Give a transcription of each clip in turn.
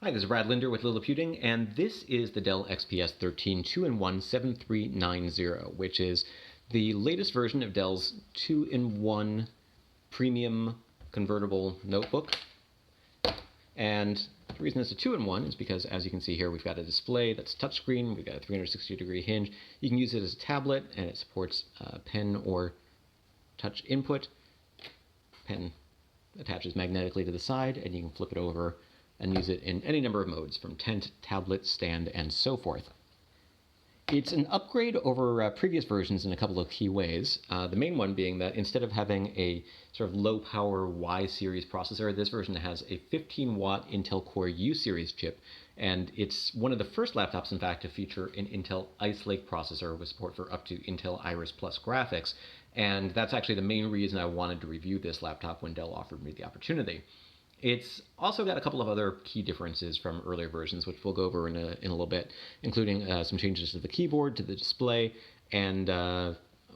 Hi, this is Brad Linder with Liliputing, and this is the Dell XPS 13 2-in-1 7390, which is the latest version of Dell's 2-in-1 premium convertible notebook. And the reason it's a 2-in-1 is because, as you can see here, we've got a display that's touchscreen, we've got a 360-degree hinge. You can use it as a tablet, and it supports pen or touch input. Pen attaches magnetically to the side, and you can flip it over and use it in any number of modes, from tent, tablet, stand, and so forth. It's an upgrade over previous versions in a couple of key ways. The main one being that instead of having a sort of low-power Y-series processor, this version has a 15-watt Intel Core U-series chip, and it's one of the first laptops, in fact, to feature an Intel Ice Lake processor with support for up to Intel Iris Plus graphics, and that's actually the main reason I wanted to review this laptop when Dell offered me the opportunity. It's also got a couple of other key differences from earlier versions, which we'll go over in a little bit, including some changes to the keyboard, to the display, and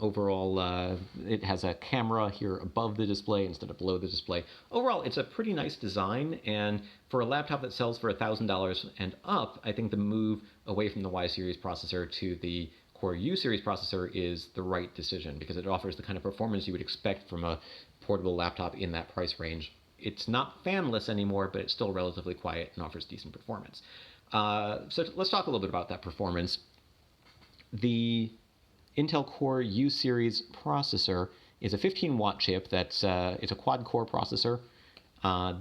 overall it has a camera here above the display instead of below the display. Overall, it's a pretty nice design, and for a laptop that sells for $1,000 and up, I think the move away from the Y-series processor to the Core U-series processor is the right decision, because it offers the kind of performance you would expect from a portable laptop in that price range. It's not fanless anymore, but it's still relatively quiet and offers decent performance. So let's talk a little bit about that performance. The Intel Core U-series processor is a 15-watt chip that's it's a quad-core processor.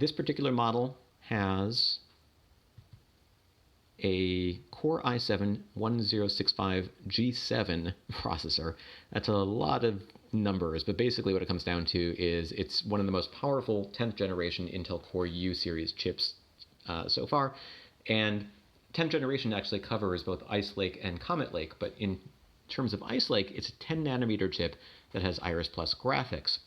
This particular model has a Core i7-1065G7 processor. That's a lot of numbers, but basically what it comes down to is it's one of the most powerful 10th generation Intel Core U series chips so far, and 10th generation actually covers both Ice Lake and Comet Lake, but in terms of Ice Lake, it's a 10 nanometer chip that has Iris Plus graphics.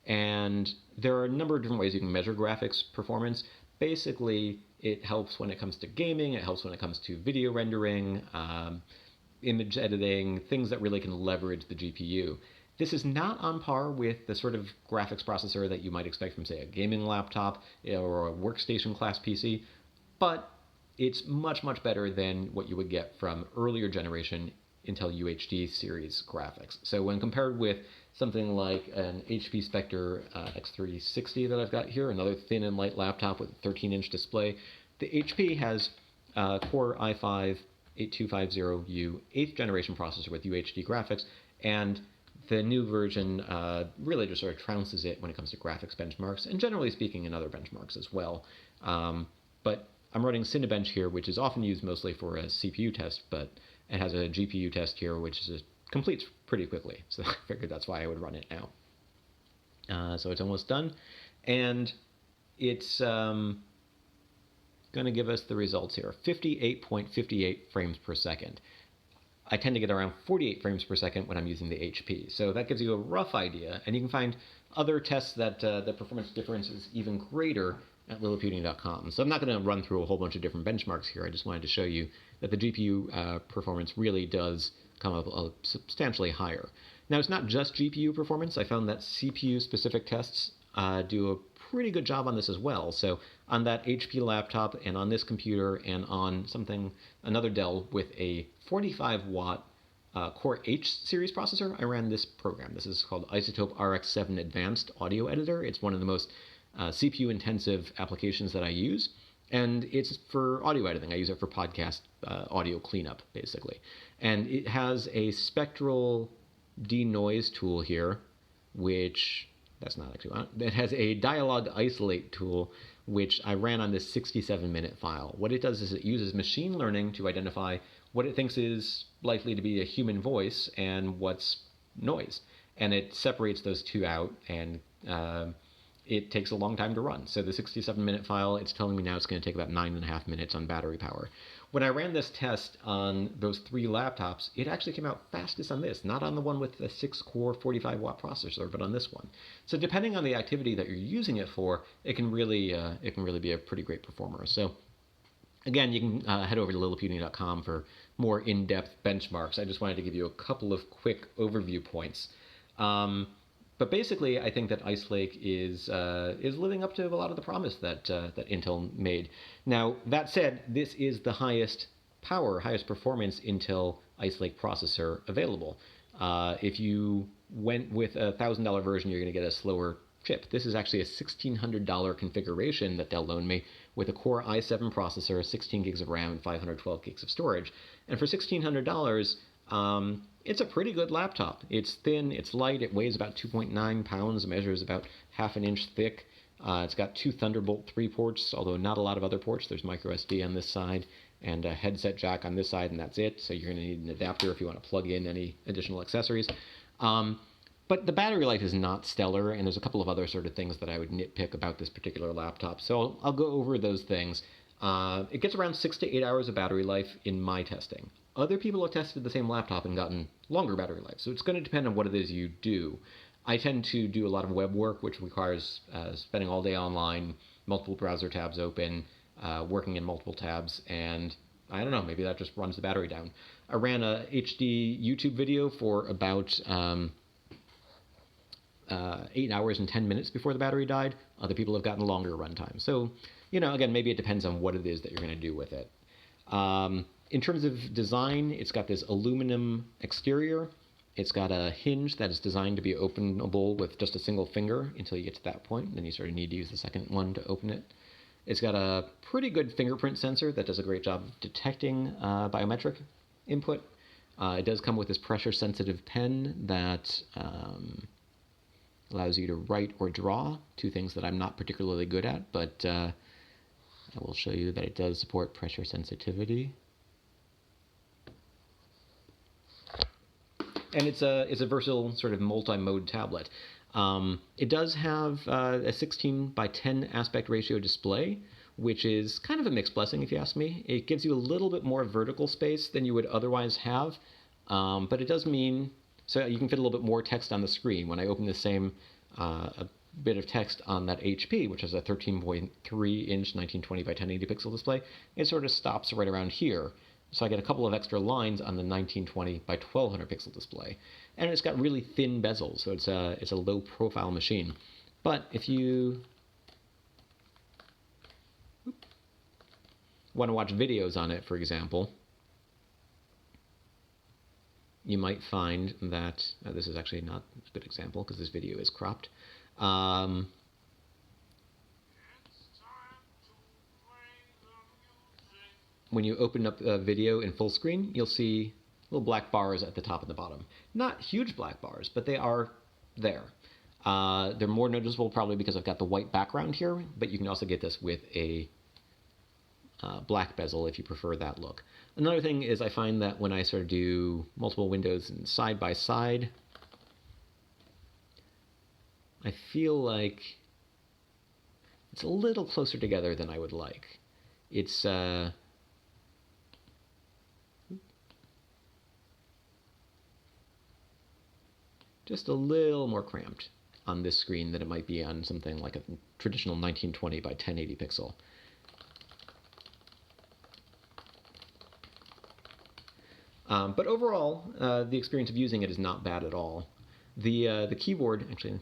And there are a number of different ways you can measure graphics performance. Basically, it helps when it comes to gaming, it helps when it comes to video rendering, image editing, things that really can leverage the GPU. This is not on par with the sort of graphics processor that you might expect from, say, a gaming laptop or a workstation class PC, but it's much, much better than what you would get from earlier generation Intel UHD series graphics. So when compared with something like an HP Spectre X360 that I've got here, another thin and light laptop with a 13-inch display, the HP has Core i5-8250U 8th generation processor with UHD graphics, and the new version really just sort of trounces it when it comes to graphics benchmarks, and generally speaking in other benchmarks as well. But I'm running Cinebench here, which is often used mostly for a CPU test, but it has a GPU test here, which completes pretty quickly. So I figured that's why I would run it now. So it's almost done, and it's going to give us the results here, 58.58 frames per second. I tend to get around 48 frames per second when I'm using the HP. So that gives you a rough idea, and you can find other tests that the performance difference is even greater at liliputing.com. So I'm not going to run through a whole bunch of different benchmarks here. I just wanted to show you that the GPU performance really does come up substantially higher. Now, it's not just GPU performance. I found that CPU-specific tests do a pretty good job on this as well. So on that HP laptop and on this computer and on another Dell with a 45-watt Core H series processor, I ran this program. This is called Isotope RX7 Advanced Audio Editor. It's one of the most CPU-intensive applications that I use, and it's for audio editing. I use it for podcast audio cleanup, basically. And it has a spectral denoise tool here, which that's not actually on. It has a dialogue isolate tool, which I ran on this 67-minute file. What it does is it uses machine learning to identify what it thinks is likely to be a human voice and what's noise. And it separates those two out, and it takes a long time to run. So the 67-minute file, it's telling me now it's going to take about 9.5 minutes on battery power. When I ran this test on those three laptops, it actually came out fastest on this, not on the one with the 6-core 45-watt processor, but on this one. So depending on the activity that you're using it for, it can really be a pretty great performer. So again, you can head over to liliputing.com for more in-depth benchmarks. I just wanted to give you a couple of quick overview points. But basically, I think that Ice Lake is living up to a lot of the promise that Intel made. Now, that said, this is the highest power, highest performance Intel Ice Lake processor available. If you went with $1,000 version, you're going to get a slower chip. This is actually a $1,600 configuration that Dell loaned me with a Core i7 processor, 16 gigs of RAM, and 512 gigs of storage. And for $1,600, it's a pretty good laptop. It's thin, it's light, it weighs about 2.9 pounds, measures about half an inch thick. It's got two Thunderbolt 3 ports, although not a lot of other ports. There's micro SD on this side and a headset jack on this side, and that's it. So you're going to need an adapter if you want to plug in any additional accessories. But the battery life is not stellar, and there's a couple of other sort of things that I would nitpick about this particular laptop. So I'll go over those things. It gets around 6 to 8 hours of battery life in my testing. Other people have tested the same laptop and gotten longer battery life, so it's going to depend on what it is you do. I tend to do a lot of web work, which requires spending all day online, multiple browser tabs open, working in multiple tabs, and I don't know, maybe that just runs the battery down. I ran a HD YouTube video for about 8 hours and 10 minutes before the battery died. Other people have gotten longer runtime. So, again, maybe it depends on what it is that you're going to do with it. In terms of design, it's got this aluminum exterior. It's got a hinge that is designed to be openable with just a single finger until you get to that point. Then you sort of need to use the second one to open it. It's got a pretty good fingerprint sensor that does a great job of detecting biometric input. It does come with this pressure-sensitive pen that allows you to write or draw, two things that I'm not particularly good at, but I will show you that it does support pressure sensitivity. And it's a versatile sort of multi-mode tablet. It does have a 16 by 10 aspect ratio display, which is kind of a mixed blessing if you ask me. It gives you a little bit more vertical space than you would otherwise have, but it does mean, so you can fit a little bit more text on the screen. When I open the same a bit of text on that HP, which has a 13.3-inch 1920 by 1080 pixel display, it sort of stops right around here. So I get a couple of extra lines on the 1920 by 1200 pixel display. And it's got really thin bezels, so it's a low profile machine. But if you want to watch videos on it, for example, you might find that, this is actually not a good example because this video is cropped. When you open up a video in full screen, you'll see little black bars at the top and the bottom. Not huge black bars, but they are there. They're more noticeable probably because I've got the white background here, but you can also get this with a black bezel if you prefer that look. Another thing is I find that when I sort of do multiple windows and side by side, I feel like it's a little closer together than I would like. It's just a little more cramped on this screen than it might be on something like a traditional 1920 by 1080 pixel. But overall, the experience of using it is not bad at all. The keyboard, actually,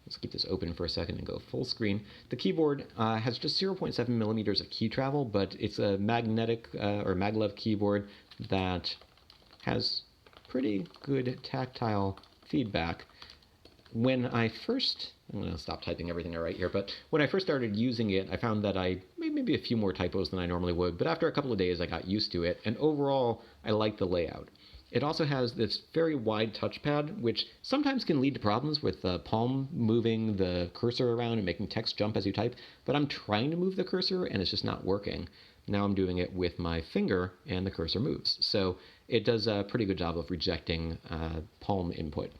let's keep this open for a second and go full screen. The keyboard has just 0.7 millimeters of key travel, but it's a magnetic or maglev keyboard that has pretty good tactile feedback. When I first, I'm going to stop typing everything I write here, but when I first started using it, I found that I made maybe a few more typos than I normally would, but after a couple of days I got used to it, and overall I like the layout. It also has this very wide touchpad, which sometimes can lead to problems with the palm moving the cursor around and making text jump as you type, but I'm trying to move the cursor and it's just not working. Now I'm doing it with my finger and the cursor moves. So it does a pretty good job of rejecting palm input.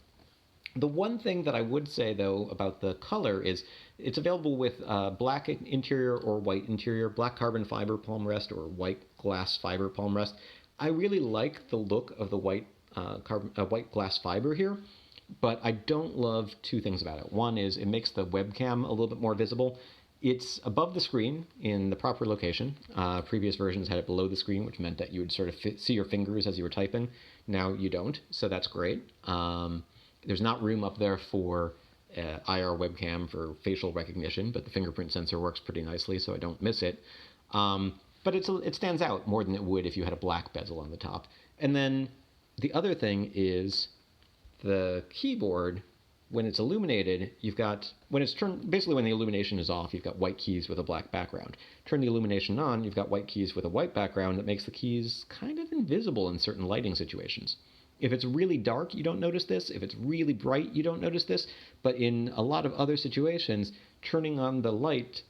The one thing that I would say, though, about the color is it's available with black interior or white interior, black carbon fiber palm rest or white glass fiber palm rest. I really like the look of the white glass fiber here, but I don't love two things about it. One is it makes the webcam a little bit more visible. It's above the screen in the proper location. Previous versions had it below the screen, which meant that you would sort of see your fingers as you were typing. Now you don't, so that's great. There's not room up there for IR webcam for facial recognition, but the fingerprint sensor works pretty nicely, so I don't miss it. But it stands out more than it would if you had a black bezel on the top. And then the other thing is the keyboard, when it's illuminated, you've got, when it's turned, basically when the illumination is off, you've got white keys with a black background. Turn the illumination on, you've got white keys with a white background that makes the keys kind of invisible in certain lighting situations. If it's really dark, you don't notice this. If it's really bright, you don't notice this. But in a lot of other situations, turning on the light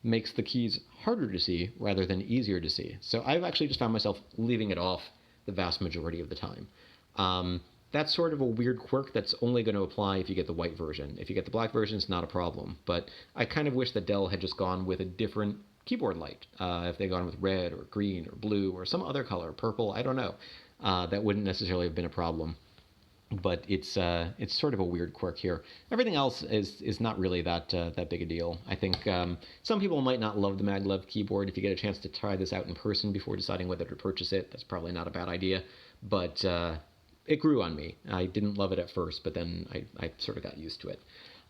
makes the keys harder to see rather than easier to see. So I've actually just found myself leaving it off the vast majority of the time. That's sort of a weird quirk that's only going to apply if you get the white version. If you get the black version, it's not a problem. But I kind of wish that Dell had just gone with a different keyboard light. If they'd gone with red or green or blue or some other color, purple, I don't know. That wouldn't necessarily have been a problem. But it's sort of a weird quirk here. Everything else is not really that big a deal. I think some people might not love the maglev keyboard. If you get a chance to try this out in person before deciding whether to purchase it, that's probably not a bad idea. But it grew on me. I didn't love it at first, but then I sort of got used to it.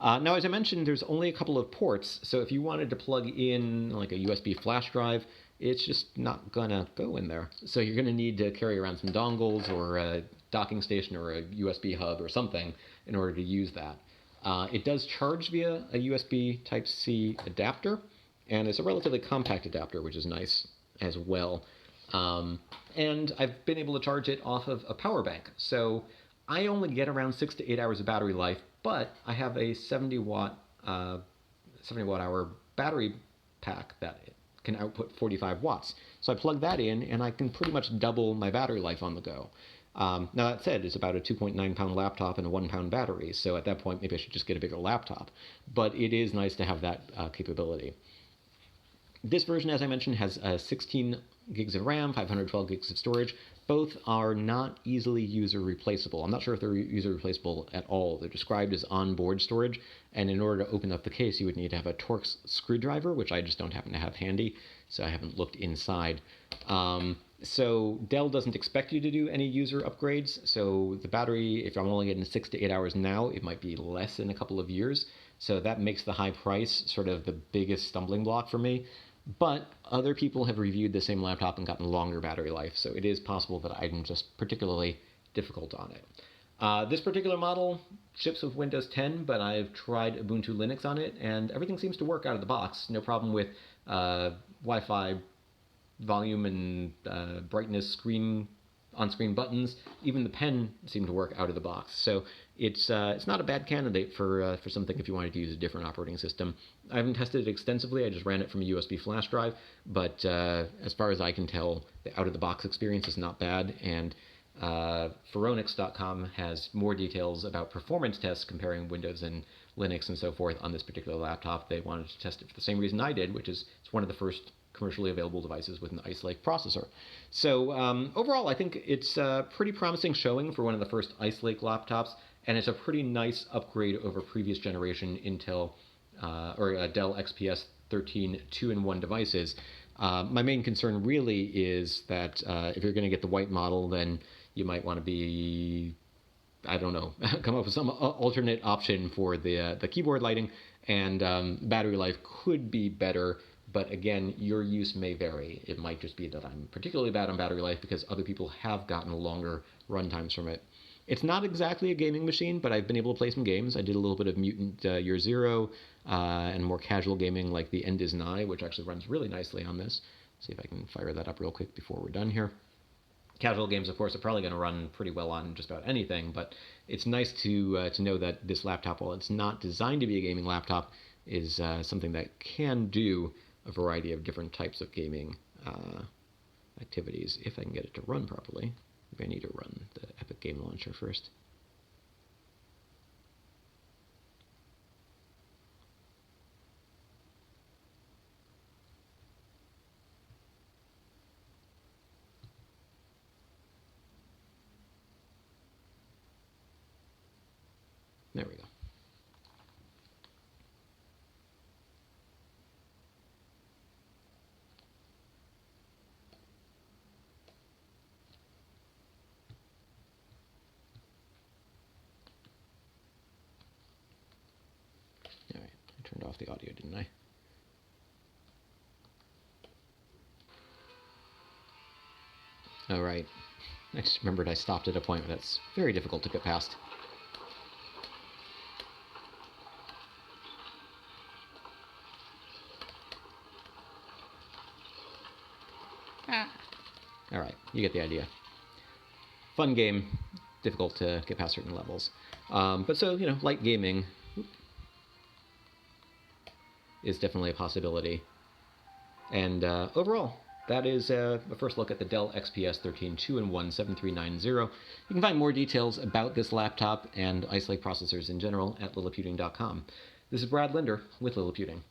Now, as I mentioned, there's only a couple of ports, so if you wanted to plug in like a USB flash drive, it's just not gonna go in there. So you're gonna need to carry around some dongles or a docking station or a USB hub or something in order to use that. It does charge via a USB Type-C adapter, and it's a relatively compact adapter, which is nice as well. And I've been able to charge it off of a power bank. So I only get around 6 to 8 hours of battery life, but I have a 70 watt hour battery pack that can output 45 watts. So I plug that in and I can pretty much double my battery life on the go. Now that said, it's about a 2.9 pound laptop and a 1 pound battery. So at that point, maybe I should just get a bigger laptop. But it is nice to have that capability. This version, as I mentioned, has 16 gigs of RAM, 512 gigs of storage. Both are not easily user replaceable. I'm not sure if they're user replaceable at all. They're described as onboard storage, and in order to open up the case, you would need to have a Torx screwdriver, which I just don't happen to have handy, so I haven't looked inside. So Dell doesn't expect you to do any user upgrades, so the battery, if I'm only getting 6 to 8 hours now, it might be less in a couple of years. So that makes the high price sort of the biggest stumbling block for me. But other people have reviewed the same laptop and gotten longer battery life, so it is possible that I'm just particularly difficult on it. This particular model ships with Windows 10, but I've tried Ubuntu Linux on it, and everything seems to work out of the box. No problem with Wi-Fi volume and brightness, on-screen buttons. Even the pen seemed to work out of the box. So it's not a bad candidate for something if you wanted to use a different operating system. I haven't tested it extensively. I just ran it from a USB flash drive. But as far as I can tell, the out-of-the-box experience is not bad. And Phoronix.com has more details about performance tests comparing Windows and Linux and so forth on this particular laptop. They wanted to test it for the same reason I did, which is it's one of the first commercially available devices with an Ice Lake processor. So overall, I think it's a pretty promising showing for one of the first Ice Lake laptops, and it's a pretty nice upgrade over previous generation Intel or Dell XPS 13 2-in-1 devices. My main concern really is that if you're going to get the white model, then you might want to be, I don't know, come up with some alternate option for the keyboard lighting, and battery life could be better. But again, your use may vary. It might just be that I'm particularly bad on battery life because other people have gotten longer run times from it. It's not exactly a gaming machine, but I've been able to play some games. I did a little bit of Mutant Year Zero and more casual gaming like The End Is Nigh, which actually runs really nicely on this. See if I can fire that up real quick before we're done here. Casual games, of course, are probably going to run pretty well on just about anything, but it's nice to know that this laptop, while it's not designed to be a gaming laptop, is something that can do a variety of different types of gaming activities, if I can get it to run properly. Maybe I need to run the Epic Game Launcher first. There we go. off the audio, didn't I? All right. I just remembered I stopped at a point where that's very difficult to get past. All right, you get the idea. Fun game, difficult to get past certain levels. But so, light gaming is definitely a possibility. And overall, that is a first look at the Dell XPS 13 2-in-1 7390. You can find more details about this laptop and Ice Lake processors in general at liliputing.com. This is Brad Linder with Liliputing.